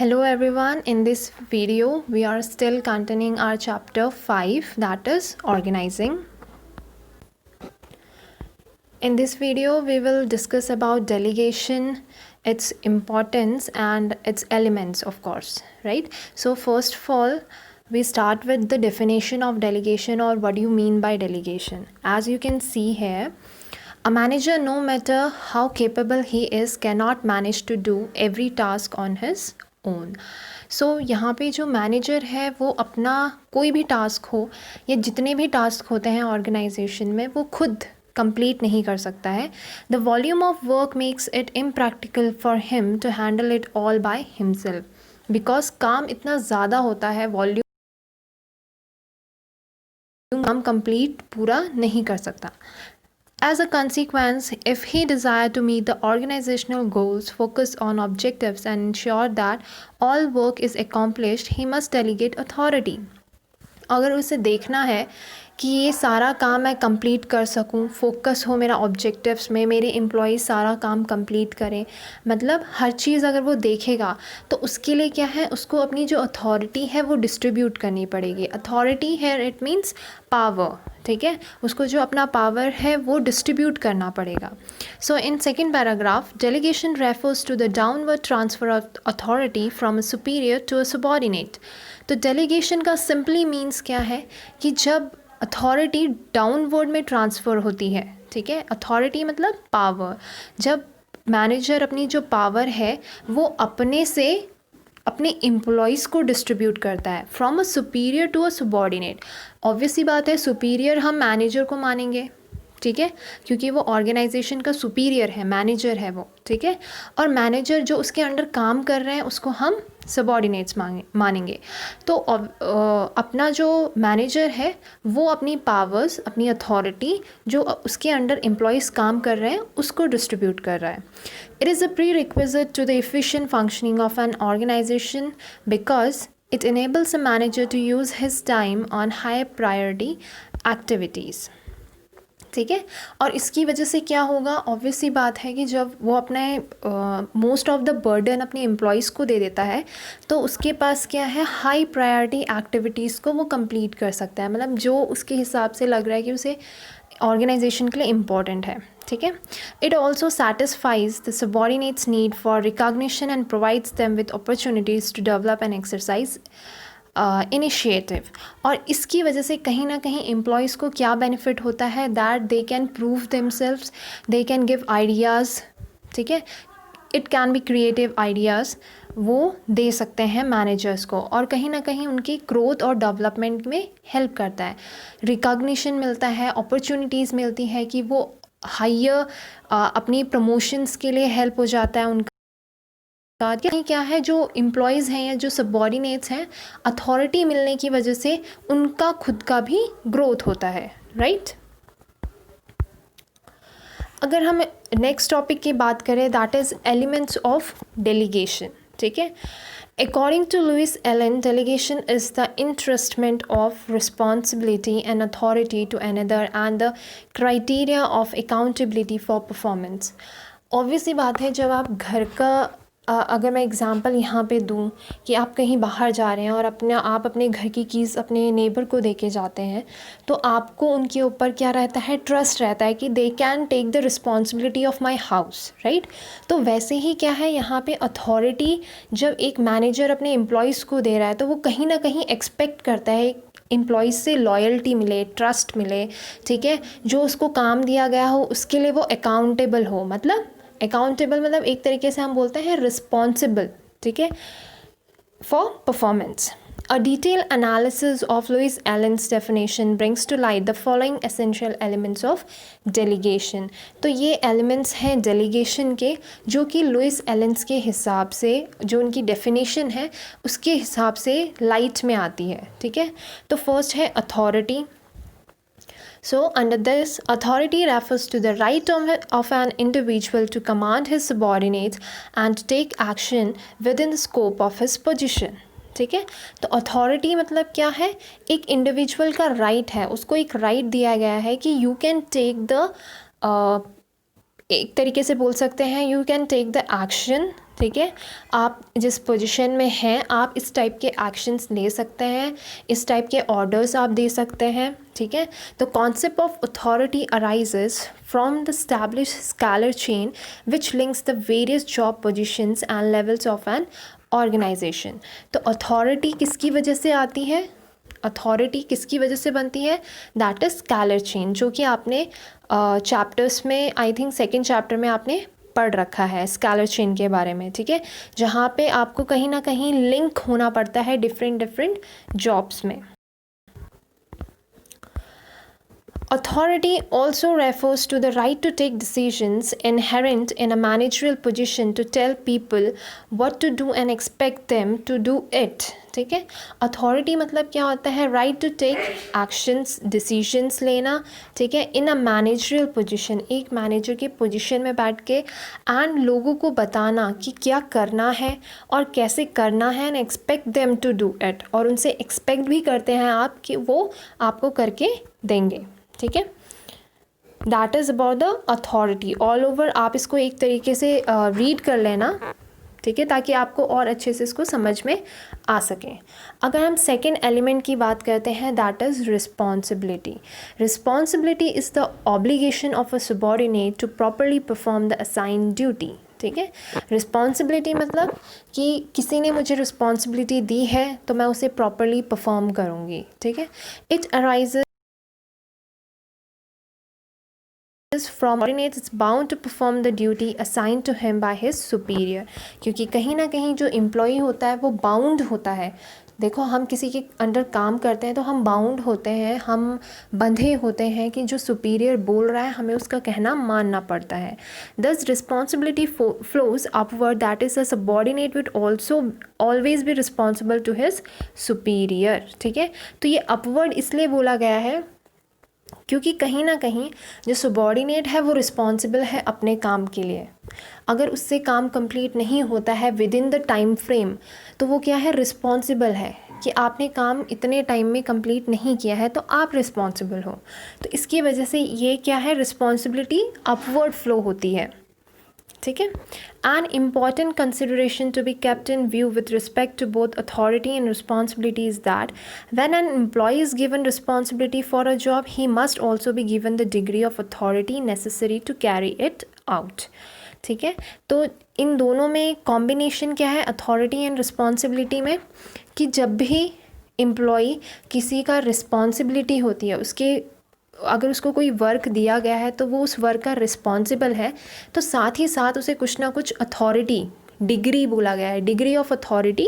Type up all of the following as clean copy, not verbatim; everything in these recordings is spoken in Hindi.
Hello everyone, in this video we are still continuing our chapter 5, that is organizing. In this video we will discuss about delegation, its importance and its elements, of course, right? So first of all, we start with the definition of delegation, or what do you mean by delegation. As you can see here, a manager, no matter how capable he is, cannot manage to do every task on his own. So यहाँ पे जो मैनेजर है वो अपना कोई भी टास्क हो या जितने भी टास्क होते हैं ऑर्गेनाइजेशन में वो खुद कंप्लीट नहीं कर सकता है. The volume of work makes it impractical for him to handle it all by himself, because काम इतना ज़्यादा होता है, वॉल्यूम काम कंप्लीट पूरा नहीं कर सकता. As a consequence, if he desired to meet the organizational goals, focus on objectives and ensure that all work is accomplished, he must delegate authority. अगर उसे देखना है कि ये सारा काम मैं कंप्लीट कर सकूं, फोकस हो मेरा ऑब्जेक्टिव्स में, मेरे एम्प्लॉयज़ सारा काम कंप्लीट करें, मतलब हर चीज़ अगर वो देखेगा तो उसके लिए क्या है, उसको अपनी जो अथॉरिटी है वो डिस्ट्रीब्यूट करनी पड़ेगी. अथॉरिटी है, इट मीन्स पावर, ठीक है, उसको जो अपना पावर है वो डिस्ट्रीब्यूट करना पड़ेगा. So in second paragraph, delegation refers to the downward transfer of authority from a superior to a subordinate. तो डेलीगेशन का सिंपली मीन्स क्या है कि जब अथॉरिटी डाउनवर्ड में ट्रांसफ़र होती है, ठीक है, अथॉरिटी मतलब पावर, जब मैनेजर अपनी जो पावर है वो अपने से अपने एम्प्लॉयज़ को डिस्ट्रीब्यूट करता है from a superior to a subordinate. Obvious सी बात है, सुपीरियर हम मैनेजर को मानेंगे, ठीक है, क्योंकि वो ऑर्गेनाइजेशन का सुपीरियर है, मैनेजर है वो, ठीक है, और मैनेजर जो उसके अंडर काम कर रहे हैं उसको हम सबॉर्डिनेट्स मानेंगे. तो अपना जो मैनेजर है वो अपनी पावर्स, अपनी अथॉरिटी जो उसके अंडर एम्प्लॉयज़ काम कर रहे हैं उसको डिस्ट्रीब्यूट कर रहा है. It is a prerequisite to the efficient functioning of an organization because it enables a manager to use his time on high priority activities. ठीक है, और इसकी वजह से क्या होगा, ऑब्वियस सी बात है कि जब वो अपने मोस्ट ऑफ द बर्डन अपने एम्प्लॉयज़ को दे देता है तो उसके पास क्या है, हाई प्रायोरिटी एक्टिविटीज़ को वो कंप्लीट कर सकता है, मतलब जो उसके हिसाब से लग रहा है कि उसे ऑर्गेनाइजेशन के लिए इम्पॉर्टेंट है, ठीक है. It also satisfies the subordinates need for recognition and provides them with opportunities to develop and exercise initiative. और इसकी वजह से कहीं ना कहीं एम्प्लॉयज़ को क्या बेनिफिट होता है, that they can prove themselves, they can give ideas, ठीक है, it can be creative ideas वो दे सकते हैं मैनेजर्स को, और कहीं ना कहीं उनकी ग्रोथ और डेवलपमेंट में हेल्प करता है. रिकॉग्निशन मिलता है, अपॉर्चुनिटीज़ मिलती है कि वो हायर अपनी प्रमोशंस के लिए हेल्प हो जाता है उनका. क्या है, जो एम्प्लॉयज़ हैं या जो सबॉर्डिनेट्स हैं, अथॉरिटी मिलने की वजह से उनका खुद का भी ग्रोथ होता है, राइट. अगर हम नेक्स्ट टॉपिक की बात करें, that is elements of delegation, ठीक है. According to Louis Allen, delegation is the entrustment of responsibility and authority to another and the criteria of accountability for performance. Obviously बात है, जब आप घर का अगर मैं एग्ज़ाम्पल यहाँ पे दूँ कि आप कहीं बाहर जा रहे हैं और आप अपने घर की कीज़ अपने नेबर को दे के जाते हैं, तो आपको उनके ऊपर क्या रहता है, ट्रस्ट रहता है कि they can take the responsibility of my house, right. तो वैसे ही क्या है, यहाँ पे अथॉरिटी जब एक मैनेजर अपने एम्प्लॉयज़ को दे रहा है तो वो कहीं ना कहीं एक्सपेक्ट करता है एम्प्लॉयज़ से लॉयल्टी मिले, ट्रस्ट मिले, ठीक है, जो उसको काम दिया गया हो उसके लिए वो अकाउंटेबल हो. मतलब अकाउंटेबल मतलब एक तरीके से हम बोलते हैं रिस्पॉन्सिबल, ठीक है, for performance. A detail analysis of Louis Allen's definition brings to light the following essential elements of delegation. तो ये एलिमेंट्स हैं डेलीगेशन के जो कि लुइस एलेन्स के हिसाब से, जो उनकी डेफिनेशन है उसके हिसाब से लाइट में आती है, ठीक है. तो फर्स्ट है authority. So, under this, authority refers to the right of an individual to command his subordinates and to take action within the scope of his position. ठीक है, तो अथॉरिटी मतलब क्या है, एक इंडिविजुअल का राइट है, उसको एक राइट दिया गया है कि यू कैन टेक द एक तरीके से बोल सकते हैं, you can take the action ठीक है, आप जिस पोजीशन में हैं आप इस टाइप के एक्शंस ले सकते हैं, इस टाइप के ऑर्डर्स आप दे सकते हैं। ठीक है, तो concept of authority arises from the establish scalar chain which links the various job positions and levels of an organization. तो अथॉरिटी किसकी वजह से आती है, अथॉरिटी किसकी वजह से बनती है, दैट इज स्केलर चेन, जो कि आपने चैप्टर्स में आई थिंक सेकेंड चैप्टर में आपने पढ़ रखा है स्केलर चेन के बारे में। ठीक है, जहाँ पे आपको कहीं ना कहीं लिंक होना पड़ता है डिफरेंट जॉब्स में। Authority also refers to the right to take decisions inherent in a managerial position to tell people what to do and expect them to do it। ठीक है, अथॉरिटी मतलब क्या होता है, right to take actions, decisions लेना। ठीक है, इन अ मैनेजरियल पोजीशन, एक मैनेजर के पोजीशन में बैठ के एंड लोगों को बताना कि क्या करना है और कैसे करना है, and expect them to do it, और उनसे एक्सपेक्ट भी करते हैं आप कि वो आपको करके देंगे। ठीक है, that is about the authority all over. आप इसको एक तरीके से रीड कर लेना, ठीक है, ताकि आपको और अच्छे से इसको समझ में आ सके। अगर हम सेकेंड एलिमेंट की बात करते हैं, that is responsibility. Responsibility is the obligation of a subordinate to properly perform the assigned duty. ठीक है, रिस्पॉन्सिबिलिटी मतलब कि किसी ने मुझे रिस्पॉन्सिबिलिटी दी है तो मैं उसे प्रॉपरली परफॉर्म करूँगी। ठीक है, it arises from subordinate is bound to perform the duty assigned to him by his superior। क्योंकि कहीं ना कहीं जो एम्प्लॉई होता है वो बाउंड होता है। देखो, हम किसी के अंडर काम करते हैं तो हम बाउंड होते हैं, हम बंधे होते हैं कि जो सुपीरियर बोल रहा है हमें उसका कहना मानना पड़ता है। Thus responsibility flows upward, that is a subordinate will also always be responsible to his superior. ठीक है, तो ये अपवर्ड इसलिए बोला गया है क्योंकि कहीं ना कहीं जो सबॉर्डिनेट है वो रिस्पॉन्सिबल है अपने काम के लिए। अगर उससे काम कंप्लीट नहीं होता है with in the time frame तो वो क्या है, रिस्पॉन्सिबल है कि आपने काम इतने टाइम में कंप्लीट नहीं किया है तो आप रिस्पॉन्सिबल हो। तो इसकी वजह से ये क्या है, रिस्पॉन्सिबिलिटी अपवर्ड फ्लो होती है। ठीक है, an important consideration to be kept in view with respect to both authority and responsibility is that when an employee is given responsibility for a job he must also be given the degree of authority necessary to carry it out. ठीक है, तो इन दोनों में कॉम्बिनेशन क्या है अथॉरिटी एंड रिस्पॉन्सिबिलिटी में, कि जब भी एम्प्लॉय किसी का रिस्पॉन्सिबिलिटी होती है, उसके अगर उसको कोई वर्क दिया गया है तो वो उस वर्क का रिस्पॉन्सिबल है, तो साथ ही साथ उसे कुछ ना कुछ अथॉरिटी, डिग्री बोला गया है, डिग्री ऑफ अथॉरिटी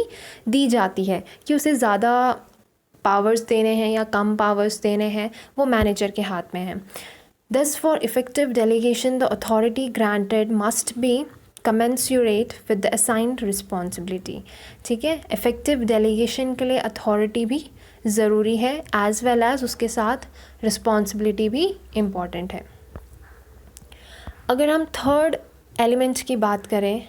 दी जाती है कि उसे ज़्यादा पावर्स देने हैं या कम पावर्स देने हैं, वो मैनेजर के हाथ में है। दस for effective delegation the authority granted must be commensurate with the assigned responsibility। ठीक है, इफेक्टिव डेलीगेशन के लिए अथॉरिटी भी ज़रूरी है एज वेल एज उसके साथ रिस्पॉन्सिबिलिटी भी इम्पॉर्टेंट है। अगर हम थर्ड एलिमेंट की बात करें,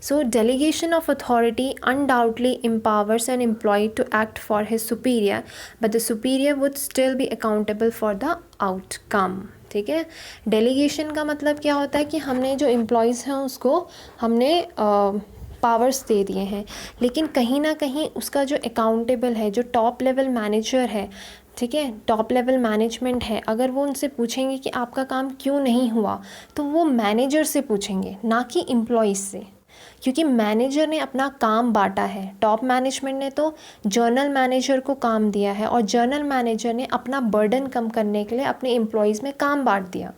सो delegation of authority undoubtedly empowers an employee to act for his superior but the superior would still be accountable for the outcome। ठीक है, डेलीगेशन का मतलब क्या होता है कि हमने जो एम्प्लॉयज़ हैं उसको हमने पावर्स दे दिए हैं, लेकिन कहीं ना कहीं उसका जो अकाउंटेबल है, जो टॉप लेवल मैनेजर है, ठीक है, टॉप लेवल मैनेजमेंट है, अगर वो उनसे पूछेंगे कि आपका काम क्यों नहीं हुआ तो वो मैनेजर से पूछेंगे, ना कि एम्प्लॉयज़ से, क्योंकि मैनेजर ने अपना काम बांटा है। टॉप मैनेजमेंट ने तो जर्नल मैनेजर को काम दिया है और जर्नल मैनेजर ने अपना बर्डन कम करने के लिए अपने एम्प्लॉयज़ में काम बांट दिया।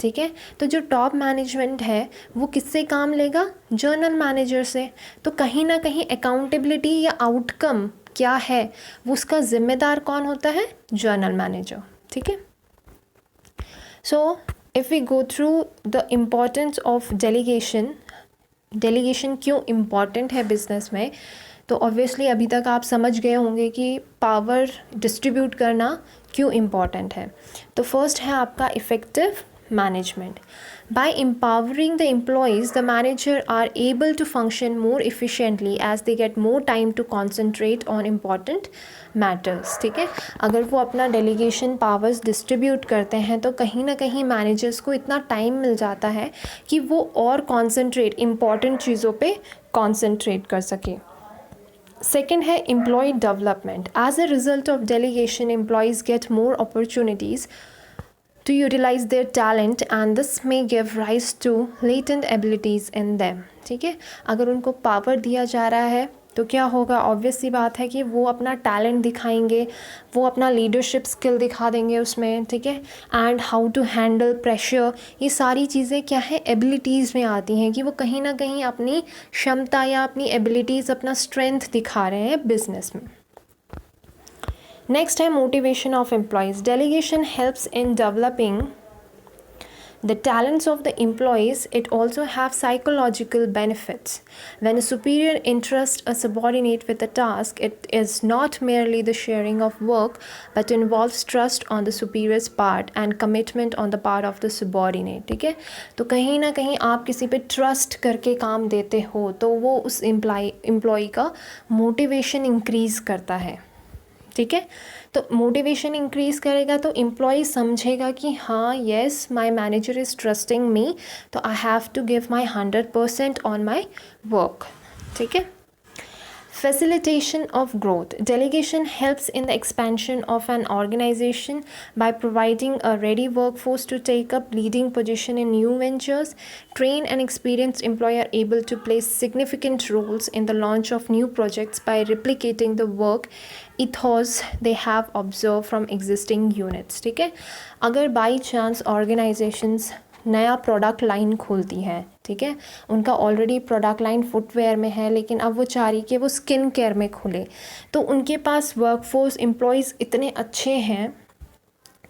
ठीक है, तो जो टॉप मैनेजमेंट है वो किससे काम लेगा, जर्नल मैनेजर से। तो कहीं ना कहीं अकाउंटेबिलिटी या आउटकम क्या है वो उसका ज़िम्मेदार कौन होता है, जर्नल मैनेजर। ठीक है, so if we go through the importance of delegation, delegation क्यों इम्पॉर्टेंट है बिज़नेस में, तो ऑब्वियसली अभी तक आप समझ गए होंगे कि पावर डिस्ट्रीब्यूट करना क्यों इम्पॉर्टेंट है। तो फर्स्ट है आपका effective management. By empowering the employees, the manager are able to function more efficiently as they get more time to concentrate on important matters. ठीक है, अगर वो अपना डेलीगेशन पावर्स डिस्ट्रीब्यूट करते हैं तो कहीं ना कहीं मैनेजर्स को इतना टाइम मिल जाता है कि वो और कॉन्सेंट्रेट इम्पॉर्टेंट चीज़ों पे कॉन्सेंट्रेट कर सके. Second है employee development. As a result of delegation, employees get more opportunities to utilize their talent and this may give rise to latent abilities in them. ठीक है, अगर उनको पावर दिया जा रहा है तो क्या होगा, ऑब्वियस सी बात है कि वो अपना टैलेंट दिखाएंगे, वो अपना लीडरशिप स्किल दिखा देंगे उसमें. ठीक है, and how to handle pressure, ये सारी चीज़ें क्या है एबिलिटीज़ में आती हैं कि वो कहीं ना कहीं अपनी क्षमता या अपनी एबिलिटीज़, अपना स्ट्रेंथ दिखा रहे हैं बिजनेस में. नेक्स्ट है motivation of employees. Delegation helps in developing the talents of the employees. It also have psychological benefits. When a superior entrusts a subordinate with a task, it is not merely the sharing of work but involves trust on the superior's part and commitment on the part of the subordinate. ठीक है, तो कहीं ना कहीं आप किसी पे ट्रस्ट करके काम देते हो तो वो उस एम्प्लॉय का मोटिवेशन इंक्रीज़ करता है. ठीक है, तो मोटिवेशन इंक्रीज़ करेगा तो एम्प्लॉय समझेगा कि हाँ yes my manager is trusting me, तो I have to give my 100% on my work. ठीक है. Facilitation of growth. Delegation helps in the expansion of an organization by providing a ready workforce to take up leading position in new ventures. Trained and experienced employees are able to play significant roles in the launch of new projects by replicating the work ethos they have observed from existing units. ठीक है, अगर बाई चांस ऑर्गेनाइजेशंस नया प्रोडक्ट लाइन खोलती है, ठीक है, उनका ऑलरेडी प्रोडक्ट लाइन फुटवेयर में है लेकिन अब वो चाह रही कि वो स्किन केयर में खुले, तो उनके पास वर्कफोर्स एम्प्लॉयज़ इतने अच्छे हैं,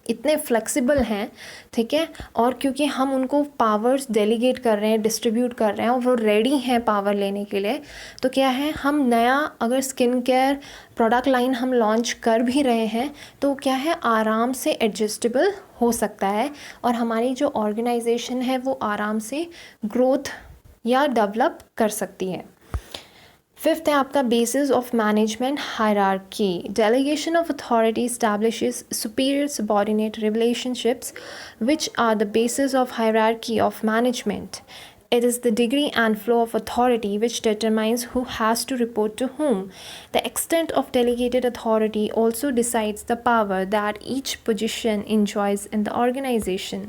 इतने फ्लेक्सिबल हैं. ठीक है, और क्योंकि हम उनको पावर्स डेलीगेट कर रहे हैं, डिस्ट्रीब्यूट कर रहे हैं और वो रेडी हैं पावर लेने के लिए, तो क्या है, हम नया अगर स्किन केयर प्रोडक्ट लाइन हम लॉन्च कर भी रहे हैं तो क्या है आराम से एडजस्टेबल हो सकता है और हमारी जो ऑर्गेनाइजेशन है वो आराम से ग्रोथ या डेवलप कर सकती है. फिफ्थ है आपका basis of management hierarchy. Delegation of authority establishes superior subordinate relationships which are the basis of hierarchy of management. It is the degree and flow of authority which determines who has to report to whom. The extent of delegated authority also decides the power that each position enjoys in the organization.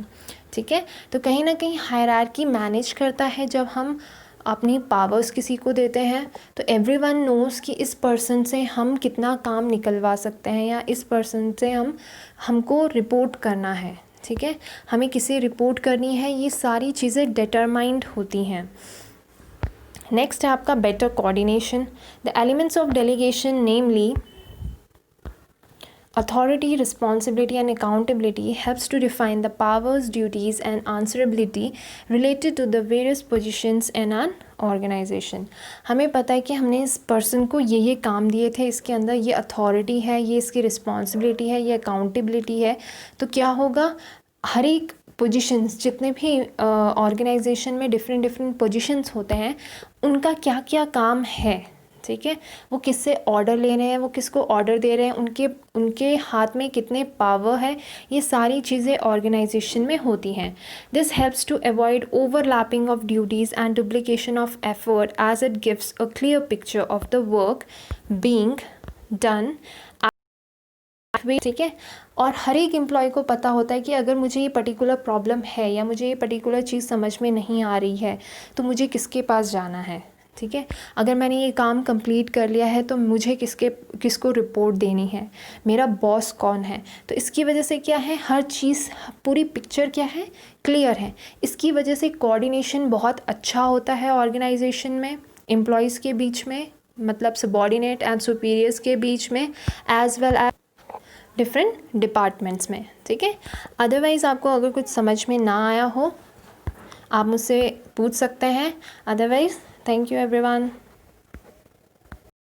ठीक है, तो कहीं ना कहीं हायरार्की मैनेज करता है. जब हम अपनी पावर्स किसी को देते हैं तो एवरीवन नोज़ कि इस पर्सन से हम कितना काम निकलवा सकते हैं या इस पर्सन से हमको रिपोर्ट करना है. ठीक है, हमें किसे रिपोर्ट करनी है, ये सारी चीज़ें डिटरमाइंड होती हैं. नेक्स्ट है आपका better coordination. The elements of delegation namely authority, responsibility and accountability helps to define the powers, duties and answerability related to the various positions in an organization. हमें पता है कि हमने इस पर्सन को ये काम दिए थे, इसके अंदर ये अथॉरिटी है, ये इसकी रिस्पॉन्सिबिलिटी है, ये अकाउंटेबिलिटी है. तो क्या होगा, हर एक पोजीशंस, जितने भी ऑर्गेनाइजेशन में डिफरेंट पोजीशंस होते हैं, उनका क्या क्या काम है. ठीक है, वो किससे ऑर्डर ले रहे हैं, वो किसको ऑर्डर दे रहे हैं, उनके हाथ में कितने पावर है, ये सारी चीज़ें ऑर्गेनाइजेशन में होती हैं. This helps to avoid overlapping of duties and duplication of effort as it gives a clear picture of the work being done. ठीक है, और हर एक एम्प्लॉय को पता होता है कि अगर मुझे ये पर्टिकुलर प्रॉब्लम है या मुझे ये पर्टिकुलर चीज़ समझ में नहीं आ रही है तो मुझे किसके पास जाना है. ठीक है, अगर मैंने ये काम कंप्लीट कर लिया है तो मुझे किसको रिपोर्ट देनी है, मेरा बॉस कौन है. तो इसकी वजह से क्या है, हर चीज़ पूरी पिक्चर क्या है, क्लियर है. इसकी वजह से कोऑर्डिनेशन बहुत अच्छा होता है ऑर्गेनाइजेशन में, एम्प्लॉयज़ के बीच में, मतलब सबॉर्डिनेट एंड सुपीरियर्स के बीच में, as well as different departments में. ठीक है, अदरवाइज़ आपको अगर कुछ समझ में ना आया हो आप मुझसे पूछ सकते हैं. Otherwise thank you everyone.